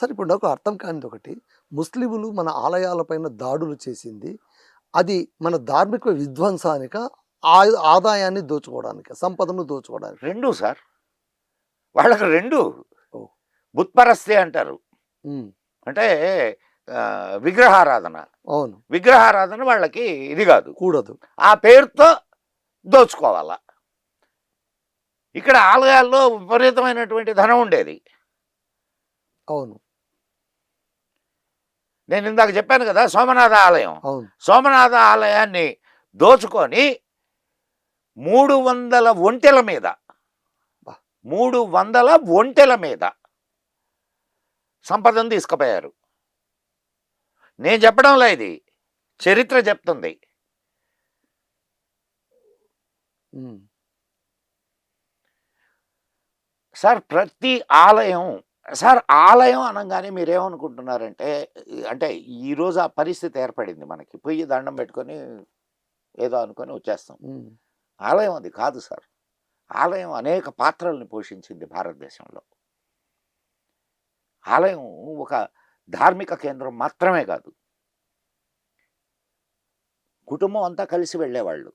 సరే ఇప్పుడు నాకు అర్థం కానిది ఒకటి, ముస్లిములు మన ఆలయాలపైన దాడులు చేసింది, అది మన ధార్మిక విధ్వంసానిక, ఆదాయాన్ని దోచుకోవడానికి, సంపదను దోచుకోవడానికి? రెండు సార్, వాళ్ళకి రెండు. ఓ. బుత్పరస్తే అంటారు, ఉమ్, అంటే విగ్రహారాధన. అవును, విగ్రహారాధన వాళ్ళకి ఇది కాదు, కూడదు. ఆ పేరుతో దోచుకోవాలా. ఇక్కడ ఆలయాల్లో విపరీతమైనటువంటి ధనం ఉండేది. అవును, నేను ఇందాక చెప్పాను కదా, సోమనాథ ఆలయం. అవును, సోమనాథ ఆలయాన్ని దోచుకొని 300 ఒంటెల మీద, 300 ఒంటెల మీద సంపదను తీసుకుపోయారు. నేను చెప్పడంలో ఇది చరిత్ర చెప్తుంది. ఉమ్, సార్ ప్రతి ఆలయం, సార్ ఆలయం అనగానే మీరేమనుకుంటున్నారంటే, అంటే ఈరోజు ఆ పరిస్థితి ఏర్పడింది మనకి, పోయి దండం పెట్టుకొని ఏదో అనుకొని వచ్చేస్తాం. ఉమ్, ఆలయం అది కాదు సార్. ఆలయం అనేక పాత్రల్ని పోషించింది భారతదేశంలో. ఆలయం ఒక ధార్మిక కేంద్రం మాత్రమే కాదు, కుటుంబం అంతా కలిసి వెళ్ళేవాళ్ళు.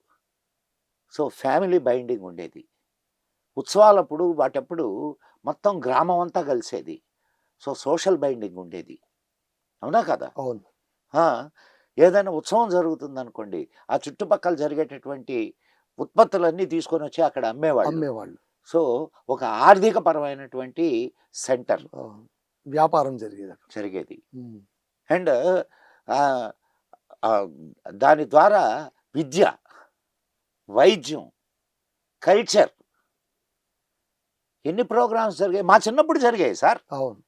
సో ఫ్యామిలీ బైండింగ్ ఉండేది. ఉత్సవాలప్పుడు వాటప్పుడు మొత్తం గ్రామం అంతా కలిసేది. సో సోషల్ బైండింగ్ ఉండేది, అవునా కదా? అవును, ఏదైనా ఉత్సవం జరుగుతుందనుకోండి, ఆ చుట్టుపక్కల జరిగేటటువంటి ఉత్పత్తులన్నీ తీసుకొని వచ్చి అక్కడ అమ్మేవాళ్ళు. సో ఒక ఆర్థిక పరమైనటువంటి సెంటర్ వ్యాపారం జరిగేది. అండ్ దాని ద్వారా విద్య, వైద్యం, కల్చర్, ఎన్ని ప్రోగ్రామ్స్ జరిగాయి. మా చిన్నప్పుడు జరిగాయి సార్. అవును,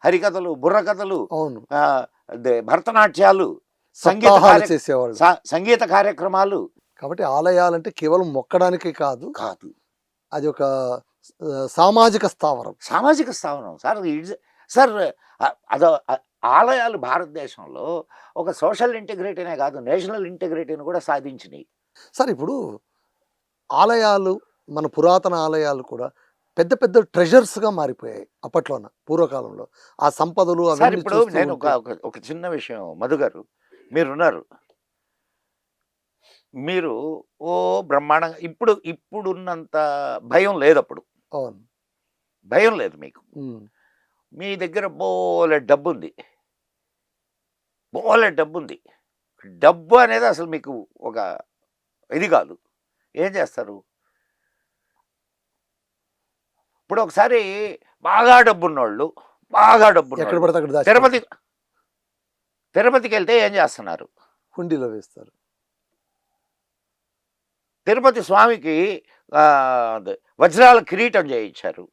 హరికథలు, బుర్రకథలు, అవును, భరతనాట్యాలు, సంగీత కార్యక్రమాలు. కాబట్టి ఆలయాలంటే కేవలం మొక్కడానికి కాదు, అది ఒక సామాజిక స్థావరం. సార్. సార్ అదో ఆలయాలు భారతదేశంలో ఒక సోషల్ ఇంటిగ్రిటీనే కాదు, నేషనల్ ఇంటిగ్రిటీని కూడా సాధించినాయి. సార్ ఇప్పుడు ఆలయాలు, మన పురాతన ఆలయాలు కూడా పెద్ద పెద్ద ట్రెజర్స్గా మారిపోయాయి అప్పట్లోన, పూర్వకాలంలో. ఆ సంపదలు సార్ ఇప్పుడు నేను ఒక చిన్న విషయం, మధు గారు మీరున్నారు, మీరు ఓ బ్రహ్మాండంగా ఇప్పుడున్నంత భయం లేదు అప్పుడు. అవును, భయం లేదు మీకు. మీ దగ్గర బోలెడ్ డబ్బు ఉంది. డబ్బు అనేది అసలు మీకు ఒక ఇది కాదు. ఏం చేస్తారు? ఇప్పుడు ఒకసారి బాగా డబ్బున్నోళ్ళు తిరుపతికి వెళ్తే ఏం చేస్తున్నారు? హుండీలో వేస్తారు. తిరుపతి స్వామికి వజ్రాల కిరీటం చేయించారు.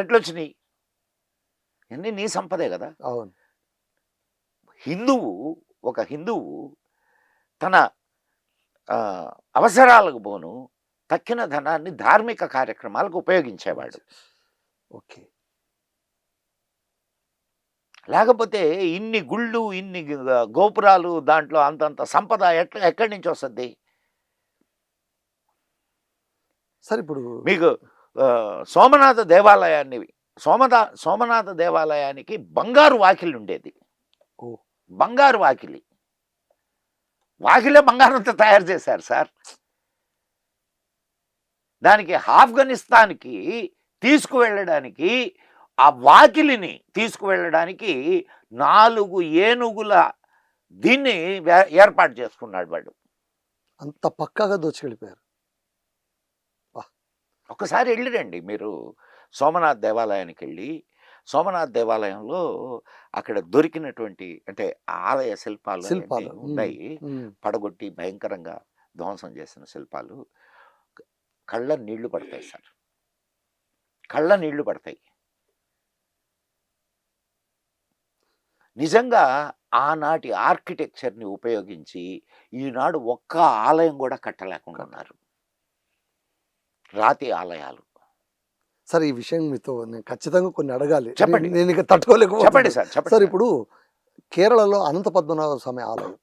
ఎట్లొచ్చినాయి? అన్నీ నీ సంపదే కదా. అవును. ఒక హిందువు తన అవసరాలకు పోను తక్కిన ధనాన్ని ధార్మిక కార్యక్రమాలకు ఉపయోగించేవాడు. ఓకే. లేకపోతే ఇన్ని గుళ్ళు, ఇన్ని గోపురాలు, దాంట్లో అంతంత సంపద ఎక్కడి నుంచి వస్తుంది? సరే ఇప్పుడు మీకు సోమనాథ దేవాలయానికి బంగారు వాకిలి ఉండేది. బంగారు వాకిలే బంగారంతో తయారు చేశారు సార్. దానికి ఆఫ్ఘనిస్తాన్కి తీసుకువెళ్ళడానికి, ఆ వాకిలిని తీసుకువెళ్ళడానికి 4 ఏనుగుల దీన్ని ఏర్పాటు చేసుకున్నాడు వాడు. అంత పక్కాగా దోచుకెళ్ళిపోయారు. ఒకసారి వెళ్ళిరండి మీరు సోమనాథ్ దేవాలయానికి వెళ్ళి, సోమనాథ్ దేవాలయంలో అక్కడ దొరికినటువంటి, అంటే ఆలయ శిల్పాలు ఉన్నాయి, పడగొట్టి భయంకరంగా ధ్వంసం చేసిన శిల్పాలు. కళ్ళ నీళ్లు పడతాయి సార్, కళ్ళ నీళ్లు పడతాయి. నిజంగా ఆనాటి ఆర్కిటెక్చర్ని ఉపయోగించి ఈనాడు ఒక్క ఆలయం కూడా కట్టలేకుండా ఉన్నారు, రాతి ఆలయాలు. సార్ ఈ విషయం మీతో నేను ఖచ్చితంగా కొన్ని అడగాలి. చెప్పండి. నేను ఇక తట్టుకోలేకపోతే. చెప్పండి సార్. సార్ ఇప్పుడు కేరళలో అనంత పద్మనాభ స్వామి ఆలయం,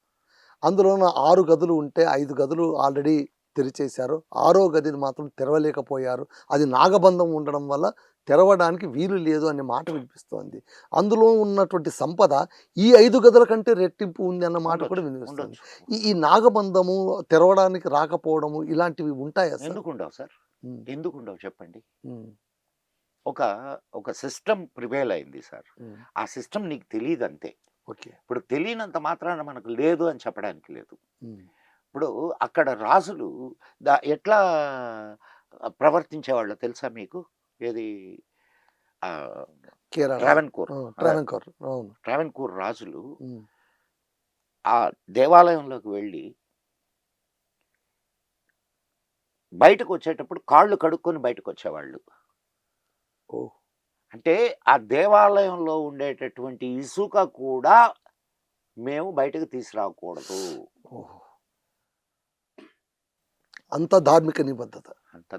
అందులో 6 గదులు ఉంటే 5 గదులు ఆల్రెడీ తెరిచేశారో 6వ గదిని మాత్రం తెరవలేకపోయారు. అది నాగబంధం ఉండడం వల్ల తెరవడానికి వీలు లేదు అనే మాట వినిపిస్తోంది. అందులో ఉన్నటువంటి సంపద ఈ 5 గదుల కంటే రెట్టింపు ఉంది అన్న మాట కూడా వినిపిస్తుంది. ఈ నాగబంధము తెరవడానికి రాకపోవడము ఇలాంటివి ఉంటాయా సార్? ఎందుకుండవు సార్? ఉమ్, ఎందుకుండవు చెప్పండి? ఉమ్, ఒక ఒక సిస్టమ్ ప్రివేల్ అయింది సార్. ఉమ్, ఆ సిస్టమ్ నీకు తెలియదు అంతే. ఓకే. ఇప్పుడు తెలియనంత మాత్రాన మనకు లేదు అని చెప్పడానికి లేదు. ఉమ్, ఇప్పుడు అక్కడ రాజులు ఎట్లా ప్రవర్తించేవాళ్ళో తెలుసా మీకు? ఏది కేరళ ట్రావెన్కోర్ ట్రావెన్కోర్ అవును. ట్రావెన్కోర్ రాజులు ఉమ్, ఆ దేవాలయంలోకి వెళ్ళి బయటకు వచ్చేటప్పుడు కాళ్ళు కడుక్కొని బయటకు వచ్చేవాళ్ళు. ఓ అంటే ఆ దేవాలయంలో ఉండేటటువంటి ఇసుక కూడా మేము బయటకు తీసుకురాకూడదు. ఓహో, అంత ధార్మిక నిబద్ధత. అంత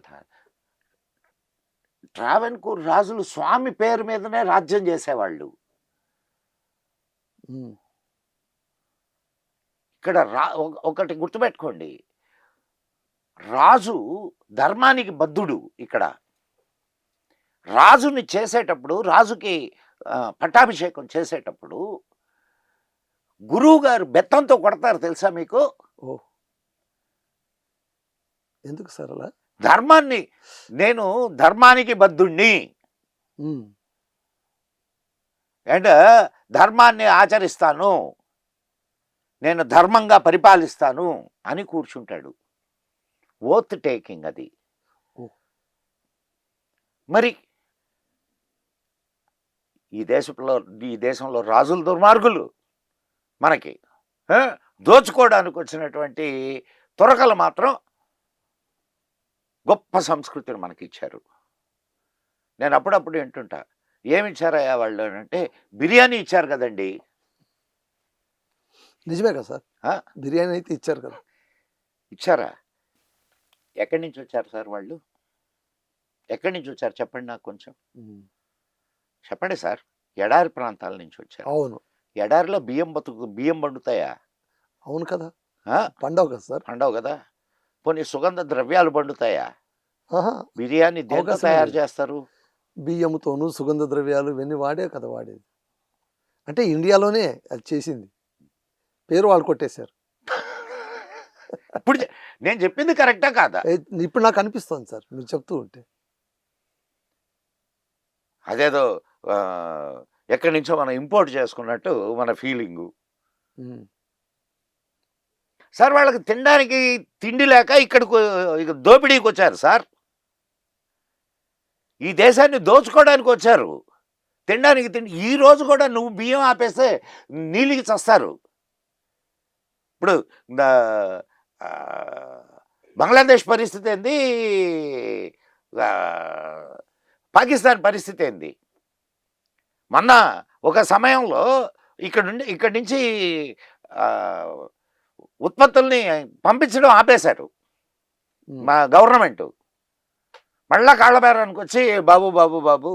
ట్రావెన్కోర్ రాజులు స్వామి పేరు మీదనే రాజ్యం చేసేవాళ్ళు. ఉమ్, ఇక్కడ ఒకటి గుర్తుపెట్టుకోండి, రాజు ధర్మానికి బద్ధుడు. ఇక్కడ రాజుని చేసేటప్పుడు, రాజుకి పట్టాభిషేకం చేసేటప్పుడు గురువు గారు బెత్తంతో కొడతారు తెలుసా మీకు? ఓ ఎందుకు సార్ అలా? ధర్మాన్ని, నేను ధర్మానికి బద్ధుణ్ణి ఉమ్, అండ్ ధర్మాన్ని ఆచరిస్తాను, నేను ధర్మంగా పరిపాలిస్తాను అని కూర్చుంటాడు. ఓత్ టేకింగ్ అది. ఓ. మరి ఈ దేశంలో రాజులు దుర్మార్గులు, మనకి దోచుకోవడానికి వచ్చినటువంటి తురకలు మాత్రం గొప్ప సంస్కృతిని మనకి ఇచ్చారు. నేను అప్పుడప్పుడు వింటుంటా, ఏమి ఇచ్చారయ్యా వాళ్ళు అంటే, బిర్యానీ ఇచ్చారు కదండి. నిజమే కదా సార్? బిర్యానీ అయితే ఇచ్చారు కదా. ఇచ్చారా? ఎక్కడి నుంచి వచ్చారు సార్ వాళ్ళు? ఎక్కడి నుంచి వచ్చారు చెప్పండి నాకు కొంచెం. ఉమ్, చెప్పండి సార్. ఎడారి ప్రాంతాల నుంచి వచ్చారు. అవును ఎడారిలో బియ్యం పండుతాయా? అవును కదా, ఆ? పండవు కదా సార్. పండవు కదా. పోనీ సుగంధ ద్రవ్యాలు పండుతాయా? ఆహా, బిర్యానీ దేంతో అవకాశం తయారు లేదు. చేస్తారు? బియ్యముతోను సుగంధ ద్రవ్యాలు ఇవన్నీ వాడే కదా వాడేది. అంటే ఇండియాలోనే అది చేసింది, పేరు వాళ్ళు కొట్టేశారు. ఇప్పుడు నేను చెప్పింది కరెక్టా కాదా? ఇప్పుడు నాకు అనిపిస్తుంది సార్ మీరు చెప్తూ ఉంటే. అదేదో ఎక్కడి నుంచో మనం ఇంపోర్ట్ చేసుకున్నట్టు మన ఫీలింగు. ఉమ్, సార్ వాళ్ళకి తినడానికి తిండి లేక ఇక దోపిడీకి వచ్చారు సార్. ఈ దేశాన్ని దోచుకోవడానికి వచ్చారు, తినడానికి తిండి. ఈ రోజు కూడా నువ్వు బియ్యం ఆపేస్తే నీళ్ళకి చస్తారు. ఇప్పుడు బంగ్లాదేశ్ పరిస్థితి ఏంది, పాకిస్తాన్ పరిస్థితి ఏంది? మొన్న ఒక సమయంలో ఇక్కడి నుంచి ఉత్పత్తుల్ని పంపించడం ఆపేశారు ఉమ్, మా గవర్నమెంట్. మళ్ళా కాళ్ళబేరానికి వచ్చి బాబు